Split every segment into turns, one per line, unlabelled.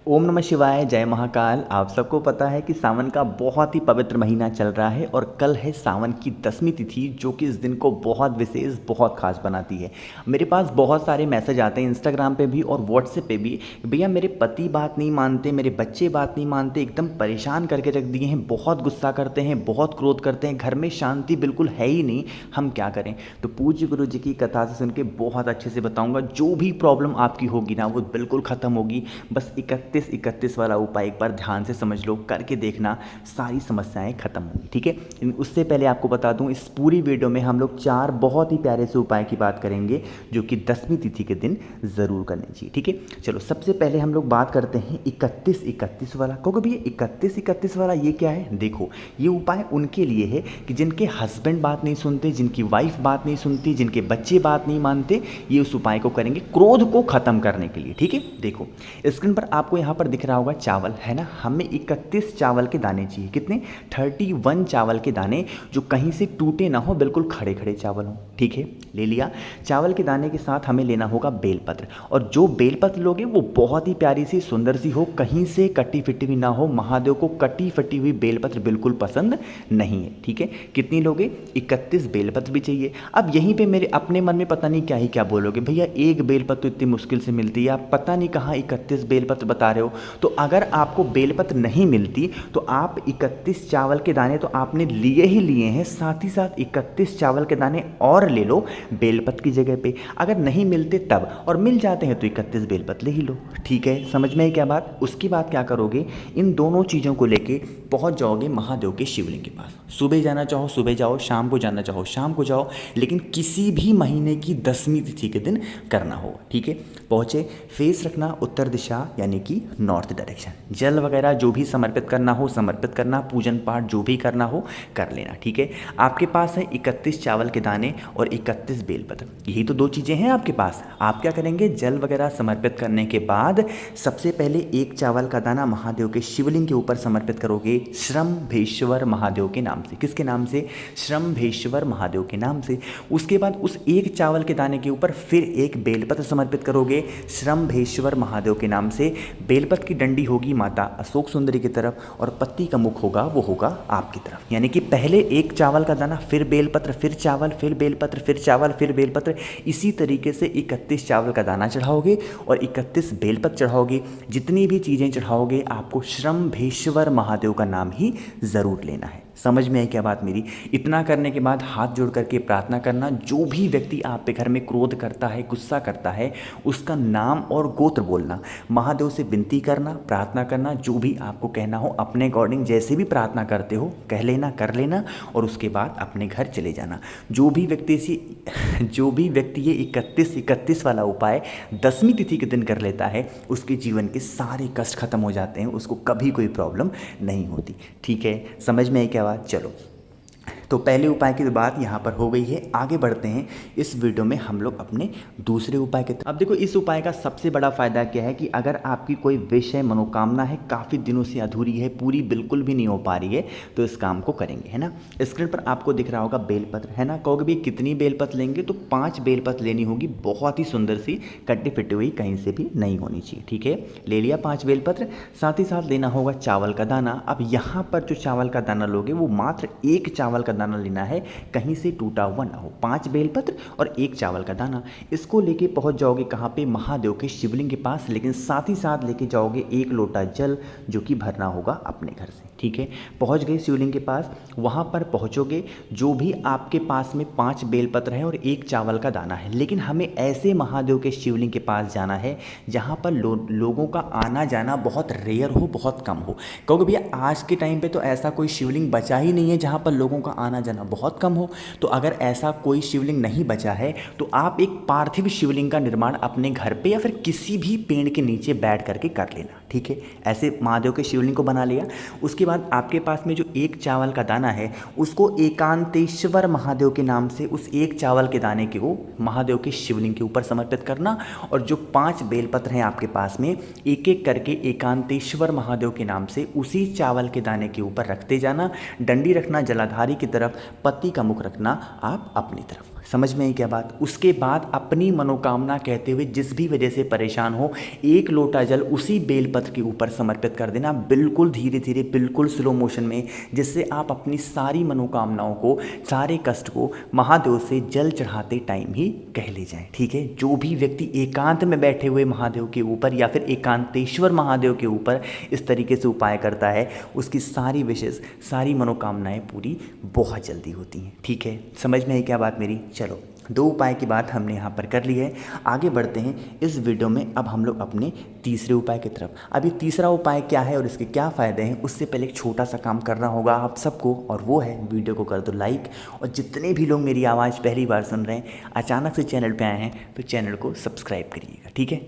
ओम नमः शिवाय, जय महाकाल। आप सबको पता है कि सावन का बहुत ही पवित्र महीना चल रहा है और कल है सावन की 10वीं तिथि, जो कि इस दिन को बहुत विशेष, बहुत खास बनाती है। मेरे पास बहुत सारे मैसेज आते हैं इंस्टाग्राम पे भी और व्हाट्सएप पे भी, भैया मेरे पति बात नहीं मानते, मेरे बच्चे बात नहीं मानते, एकदम परेशान करके रख दिए हैं, बहुत गुस्सा करते हैं, बहुत क्रोध करते हैं, घर में शांति बिल्कुल है ही नहीं, हम क्या करें। तो पूज्य गुरु जी की कथा से सुन के बहुत अच्छे से बताऊँगा, जो भी प्रॉब्लम आपकी होगी ना वो बिल्कुल ख़त्म होगी। बस 31 वाला उपाय एक बार ध्यान से समझ लो, करके देखना, सारी समस्याएं खत्म होंगी। ठीक है, उससे पहले आपको बता दूं, इस पूरी वीडियो में हम लोग 4 बहुत ही प्यारे से उपाय की बात करेंगे जो कि 10वीं तिथि के दिन ज़रूर करने चाहिए। ठीक है, चलो सबसे पहले हम लोग बात करते हैं 31 वाला। क्योंकि भैया 31 वाला ये क्या है? देखो, ये उपाय उनके लिए है कि जिनके हस्बैंड बात नहीं सुनते, जिनकी वाइफ बात नहीं सुनती, जिनके बच्चे बात नहीं मानते, ये उस उपाय को करेंगे क्रोध को खत्म करने के लिए। ठीक है, देखो स्क्रीन पर आपको यहाँ पर दिख रहा होगा चावल, है ना। हमें 31 चावल के दाने चाहिए। कितने? 31 चावल के दाने, जो कहीं से टूटे ना हो, बिल्कुल खड़े खड़े चावल हो। ठीक है, ले लिया। चावल के दाने के साथ हमें लेना होगा बेलपत्र, और जो बेलपत्र लोगे वो बहुत ही प्यारी सी, सुंदर सी हो, कहीं से कटी फिटी हुई ना हो। महादेव को कटी फटी हुई बेलपत्र बिल्कुल पसंद नहीं है। ठीक है, कितनी लोगे? 31 बेलपत्र भी चाहिए। अब यहीं पे मेरे अपने मन में पता नहीं क्या ही क्या बोलोगे, भैया एक बेलपत्र तो इतनी मुश्किल से मिलती है, आप पता नहीं कहाँ 31 बेलपत्र बता रहे हो। तो अगर आपको बेलपत्र नहीं मिलती तो आप 31 चावल के दाने तो आपने लिए ही लिए हैं, साथ ही साथ 31 चावल के दाने और ले लो बेलपत्र की जगह पे। अगर नहीं मिलते तब, और मिल जाते हैं तो 31 बेलपत्र ले ही लो। ठीक है, समझ में आई क्या बात? उसके बाद क्या करोगे? इन दोनों चीज़ों को लेके पहुंच जाओगे महादेव के शिवलिंग के पास। सुबह जाना चाहो सुबह जाओ, शाम को जाना चाहो शाम को जाओ, लेकिन किसी भी महीने की 10वीं तिथि के दिन करना होगा। ठीक है, पहुँचे, फेस रखना उत्तर दिशा यानी कि नॉर्थ डायरेक्शन। जल वगैरह जो भी समर्पित करना हो समर्पित करना, पूजन पाठ जो भी करना हो कर लेना। ठीक है, आपके पास है 31 चावल के दाने और 31 बेलपत्र, यही तो 2 चीज़ें हैं आपके पास। आप क्या करेंगे? जल वगैरह समर्पित करने के बाद सबसे पहले 1 चावल का दाना महादेव के शिवलिंग के ऊपर समर्पित करोगे, श्रम्भेश्वर महादेव के नाम से। किसके नाम से? श्रम्भेश्वर महादेव के नाम से। उसके बाद उस 1 चावल के दाने के ऊपर फिर 1 बेलपत्र समर्पित करोगे, श्रम्भेश्वर महादेव के नाम से। बेलपत्र की डंडी होगी माता अशोक सुंदरी की तरफ, और पत्ती का मुख होगा वो होगा आपकी तरफ। यानी कि पहले 1 चावल का दाना, फिर बेलपत्र, फिर चावल, फिर बेलपत्र, फिर चावल, फिर बेलपत्र। इसी तरीके से 31 चावल का दाना चढ़ाओगे और 31 बेलपत्र चढ़ाओगे। जितनी भी चीज़ें चढ़ाओगे आपको श्रम्भेश्वर महादेव का नाम ही ज़रूर लेना है। समझ में आई क्या बात मेरी? इतना करने के बाद हाथ जोड़ करके प्रार्थना करना, जो भी व्यक्ति आप पे घर में क्रोध करता है, गुस्सा करता है, उसका नाम और गोत्र बोलना, महादेव से विनती करना, प्रार्थना करना, जो भी आपको कहना हो अपने अकॉर्डिंग, जैसे भी प्रार्थना करते हो कह लेना, कर लेना, और उसके बाद अपने घर चले जाना। जो भी व्यक्ति ये 31 वाला उपाय 10वीं तिथि के दिन कर लेता है, उसके जीवन के सारे कष्ट खत्म हो जाते हैं, उसको कभी कोई प्रॉब्लम नहीं होती। ठीक है, समझ में आई क्या बात? चलो, तो पहले उपाय की बात यहाँ पर हो गई है। आगे बढ़ते हैं इस वीडियो में हम लोग अपने दूसरे उपाय के। अब देखो, इस उपाय का सबसे बड़ा फायदा क्या है कि अगर आपकी कोई विष है, मनोकामना है, काफ़ी दिनों से अधूरी है, पूरी बिल्कुल भी नहीं हो पा रही है, तो इस काम को करेंगे, है ना। स्क्रीन पर आपको दिख रहा होगा बेलपत्र, है ना। कहोगे भी कितनी बेलपत्र लेंगे? तो 5 बेलपत्र लेनी होगी, बहुत ही सुंदर सी, कटी फिटी हुई, कहीं से भी नहीं होनी चाहिए। ठीक है, ले लिया 5 बेलपत्र। साथ ही साथ लेना होगा चावल का दाना। अब यहाँ पर जो चावल का दाना लोगे वो मात्र 1 चावल का दाना लेना है, कहीं से टूटा हुआ ना हो। 5 बेलपत्र और 1 चावल का दाना, इसको लेके पहुंच जाओगे कहाँ पे? महादेव के शिवलिंग के पास। लेकिन साथ ही साथ लेके जाओगे 1 लोटा जल, जो कि भरना होगा अपने घर से। ठीक है, पहुंच गए शिवलिंग के पास। वहाँ पर पहुँचोगे, जो भी आपके पास में 5 बेलपत्र है और 1 चावल का दाना है, लेकिन हमें ऐसे महादेव के शिवलिंग के पास जाना है जहाँ पर लोगों का आना जाना बहुत रेयर हो, बहुत कम हो। क्योंकि भैया आज के टाइम पे तो ऐसा कोई शिवलिंग बचा ही नहीं है जहाँ पर लोगों का आना जाना बहुत कम हो। तो अगर ऐसा कोई शिवलिंग नहीं बचा है तो आप एक पार्थिव शिवलिंग का निर्माण अपने घर पे या फिर किसी भी पेड़ के नीचे बैठ करके कर लेना। ठीक है, ऐसे महादेव के शिवलिंग को बना लिया। उसके बाद आपके पास में जो 1 चावल का दाना है, उसको एकांतेश्वर महादेव के नाम से उस 1 चावल के दाने को महादेव के शिवलिंग के ऊपर समर्पित करना, और जो 5 बेलपत्र हैं आपके पास में, एक एक करके एकांतेश्वर महादेव के नाम से उसी चावल के दाने के ऊपर रखते जाना। डंडी रखना जलाधारी की तरफ, पत्ती का मुख रखना आप अपनी तरफ। समझ में आई क्या बात? उसके बाद अपनी मनोकामना कहते हुए, जिस भी वजह से परेशान हो, 1 लोटा जल उसी बेलपत्र बेलपत्र के ऊपर समर्पित कर देना, बिल्कुल धीरे धीरे, बिल्कुल स्लो मोशन में, जिससे आप अपनी सारी मनोकामनाओं को, सारे कष्ट को महादेव से जल चढ़ाते टाइम ही कह ले जाएं। ठीक है, जो भी व्यक्ति एकांत में बैठे हुए महादेव के ऊपर या फिर एकांतेश्वर महादेव के ऊपर इस तरीके से उपाय करता है, उसकी सारी विशेष, सारी मनोकामनाएं पूरी बहुत जल्दी होती हैं। ठीक है, समझ में आई क्या बात मेरी? चलो, 2 उपाय की बात हमने यहाँ पर कर ली है, आगे बढ़ते हैं इस वीडियो में। अब हम लोग अपने तीसरे उपाय की तरफ। अभी तीसरा उपाय क्या है और इसके क्या फ़ायदे हैं, उससे पहले एक छोटा सा काम करना होगा आप सबको, और वो है वीडियो को कर दो लाइक। और जितने भी लोग मेरी आवाज़ पहली बार सुन रहे हैं, अचानक से चैनल पर आए हैं, तो चैनल को सब्सक्राइब करिएगा। ठीक है,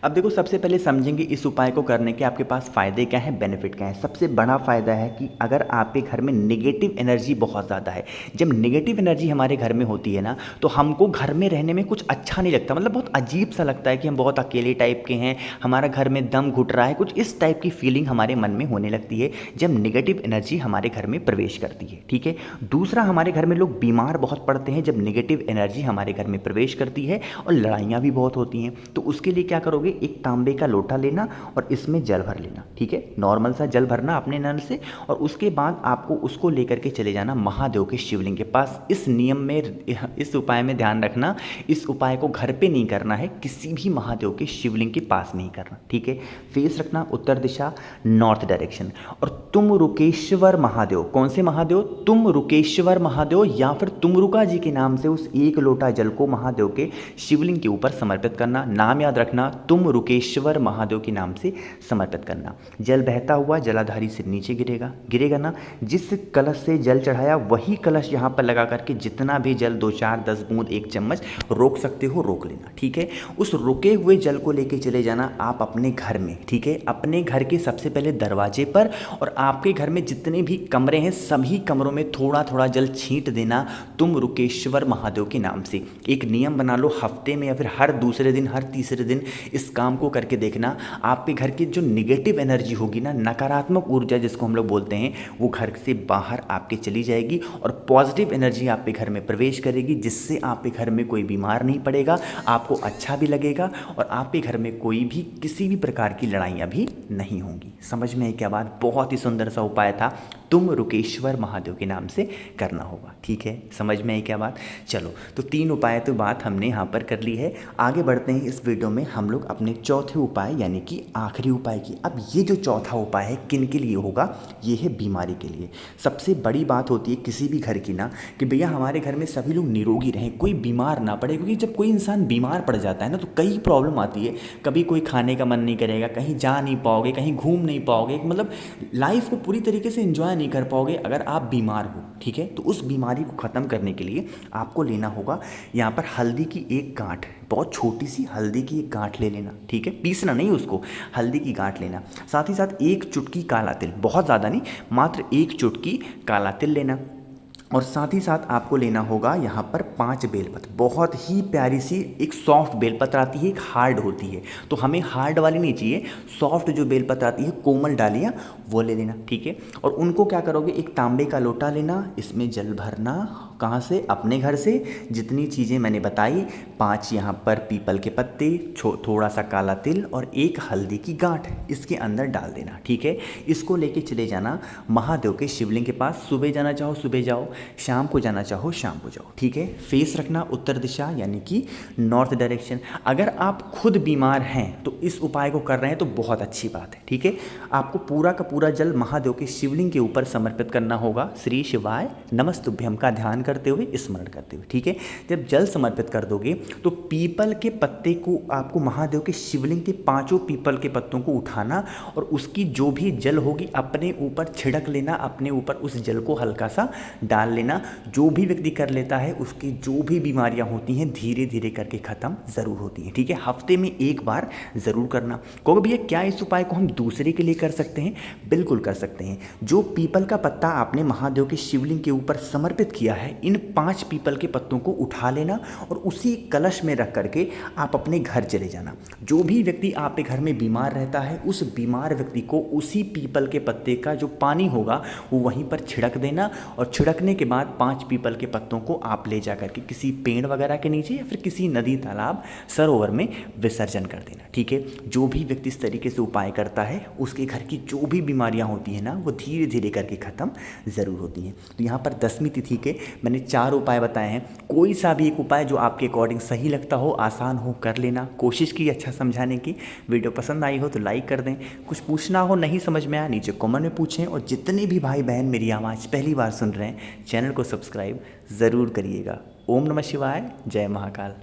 अब देखो, सबसे पहले समझेंगे इस उपाय को करने के आपके पास फ़ायदे क्या हैं, बेनिफिट क्या है। सबसे बड़ा फ़ायदा है कि अगर आपके घर में नेगेटिव एनर्जी बहुत ज़्यादा है, जब नेगेटिव एनर्जी हमारे घर में होती है ना, तो हमको घर में रहने में कुछ अच्छा नहीं लगता, मतलब बहुत अजीब सा लगता है कि हम बहुत अकेले टाइप के हैं, हमारा घर में दम घुट रहा है, कुछ इस टाइप की फीलिंग हमारे मन में होने लगती है जब नेगेटिव एनर्जी हमारे घर में प्रवेश करती है। ठीक है, दूसरा, हमारे घर में लोग बीमार बहुत पड़ते हैं जब नेगेटिव एनर्जी हमारे घर में प्रवेश करती है, और लड़ाइयाँ भी बहुत होती हैं। तो उसके लिए क्या करोगे, एक तांबे का लोटा लेना और इसमें जल भर लेना। ठीक है, नॉर्मल सा जल भरना अपने नल से, और उसके बाद आपको उसको लेकर के चले जाना महादेव के शिवलिंग के पास। इस नियम में, इस उपाय में ध्यान रखना, इस उपाय को घर पे नहीं करना है, किसी भी महादेव के शिवलिंग के पास नहीं करना। ठीक है, फेस रखना उत्तर दिशा, नॉर्थ डायरेक्शन। और तुम रुकेश्वर महादेव, कौन से महादेव, तुम रुकेश्वर महादेव या फिर तुमरुका जी के नाम से उस एक लोटा जल को महादेव के शिवलिंग के ऊपर समर्पित करना। नाम याद रखना, तुम रुकेश्वर महादेव के नाम से समर्पित करना। जल बहता हुआ जलाधारी से नीचे गिरेगा ना, जिस कलश से जल चढ़ाया वही कलश यहाँ पर लगा करके जितना भी जल 2, 4, 10 बूंद, 1 चम्मच रोक सकते हो, रोक लेना। ठीक है, उस रुके हुए जल को लेके चले जाना आप अपने घर में। ठीक है, अपने घर के सबसे पहले दरवाजे पर, और आपके घर में जितने भी कमरे हैं सभी कमरों में थोड़ा थोड़ा जल छींट देना, तुम रुकेश्वर महादेव के नाम से। एक नियम बना लो, हफ्ते में या फिर हर दूसरे दिन, हर तीसरे दिन इस काम को करके देखना। आपके घर की जो निगेटिव एनर्जी होगी ना, नकारात्मक ऊर्जा जिसको हम लोग बोलते हैं, वो घर से बाहर आपके चली जाएगी और पॉजिटिव एनर्जी आपके घर में प्रवेश करेगी, जिससे आपके घर में कोई बीमार नहीं पड़ेगा, आपको अच्छा भी लगेगा, और आपके घर में कोई भी किसी भी प्रकार की लड़ाइयाँ भी नहीं होंगी। समझ में क्या बात? बहुत ही सुंदर सा उपाय था, तुम रुकेश्वर महादेव के नाम से करना होगा। ठीक है, समझ में आई क्या बात? चलो, तो 3 उपाय तो बात हमने यहाँ पर कर ली है। आगे बढ़ते हैं इस वीडियो में हम लोग अपने चौथे उपाय यानी कि आखिरी उपाय की। अब ये जो चौथा उपाय है किन के लिए होगा, ये है बीमारी के लिए। सबसे बड़ी बात होती है किसी भी घर की ना, कि भैया हमारे घर में सभी लोग निरोगी रहें, कोई बीमार ना पड़े, क्योंकि जब कोई इंसान बीमार पड़ जाता है ना, तो कई प्रॉब्लम आती है। कभी कोई खाने का मन नहीं करेगा, कहीं जा नहीं पाओगे, कहीं घूम नहीं पाओगे, मतलब लाइफ को पूरी तरीके से एंजॉय नहीं कर पाओगे अगर आप बीमार हो। ठीक है, तो उस बीमारी को ख़त्म करने के लिए आपको लेना होगा यहाँ पर हल्दी की एक गांठ, बहुत छोटी सी हल्दी की एक गांठ ले लेना। ठीक है, पीसना नहीं उसको, हल्दी की गांठ लेना। साथ ही साथ 1 चुटकी काला तिल, बहुत ज़्यादा नहीं, मात्र 1 चुटकी काला तिल लेना। और साथ ही साथ आपको लेना होगा यहाँ पर 5 बेलपत्र, बहुत ही प्यारी सी एक सॉफ्ट बेलपत्र आती है, एक हार्ड होती है, तो हमें हार्ड वाली नहीं चाहिए, सॉफ्ट जो बेलपत्र आती है, कोमल डालियाँ, वो ले लेना। ठीक है, और उनको क्या करोगे, एक तांबे का लोटा लेना, इसमें जल भरना, कहाँ से, अपने घर से, जितनी चीज़ें मैंने बताई, 5 यहाँ पर पीपल के पत्ते, थोड़ा सा काला तिल और 1 हल्दी की गांठ इसके अंदर डाल देना। ठीक है, इसको लेके चले जाना महादेव के शिवलिंग के पास। सुबह जाना चाहो सुबह जाओ, शाम को जाना चाहो शाम को जाओ। ठीक है, फेस रखना उत्तर दिशा यानी कि नॉर्थ डायरेक्शन। अगर आप खुद बीमार हैं तो इस उपाय को कर रहे हैं तो बहुत अच्छी बात है। ठीक है, आपको पूरा का पूरा जल महादेव के शिवलिंग के ऊपर समर्पित करना होगा, श्री शिवाय नमस्तुभ्यम का ध्यान करते हुए, स्मरण करते हुए। ठीक है, जब जल समर्पित कर दोगे तो पीपल के पत्ते को आपको महादेव के शिवलिंग के 5 पीपल के पत्तों को उठाना और उसकी जो भी जल होगी अपने ऊपर छिड़क लेना, अपने ऊपर उस जल को हल्का सा डाल लेना। जो भी व्यक्ति कर लेता है उसकी जो भी बीमारियां होती हैं धीरे धीरे करके खत्म जरूर होती हैं। ठीक है, हफ्ते में 1 बार जरूर करना। कहोगे भैया क्या इस उपाय को हम दूसरे के लिए कर सकते हैं? बिल्कुल कर सकते हैं। जो पीपल का पत्ता आपने महादेव के शिवलिंग के ऊपर समर्पित किया है, इन 5 पीपल के पत्तों को उठा लेना और उसी कलश में रख करके आप अपने घर चले जाना। जो भी व्यक्ति आपके घर में बीमार रहता है उस बीमार व्यक्ति को उसी पीपल के पत्ते का जो पानी होगा वो वहीं पर छिड़क देना और छिड़कने के बाद 5 पीपल के पत्तों को आप ले जा करके किसी पेड़ वगैरह के नीचे या फिर किसी नदी तालाब सरोवर में विसर्जन कर देना। ठीक है, जो भी व्यक्ति इस तरीके से उपाय करता है उसके घर की जो भी बीमारियां होती हैं ना वो धीरे धीरे करके ख़त्म ज़रूर होती हैं। तो यहाँ पर दसवीं तिथि के मैंने 4 उपाय बताए हैं। कोई सा भी एक उपाय जो आपके अकॉर्डिंग सही लगता हो, आसान हो, कर लेना। कोशिश की अच्छा समझाने की। वीडियो पसंद आई हो तो लाइक कर दें। कुछ पूछना हो, नहीं समझ में आया, नीचे कमेंट में पूछें। और जितने भी भाई बहन मेरी आवाज़ पहली बार सुन रहे हैं, चैनल को सब्सक्राइब ज़रूर करिएगा। ओम नमः शिवाय, जय महाकाल।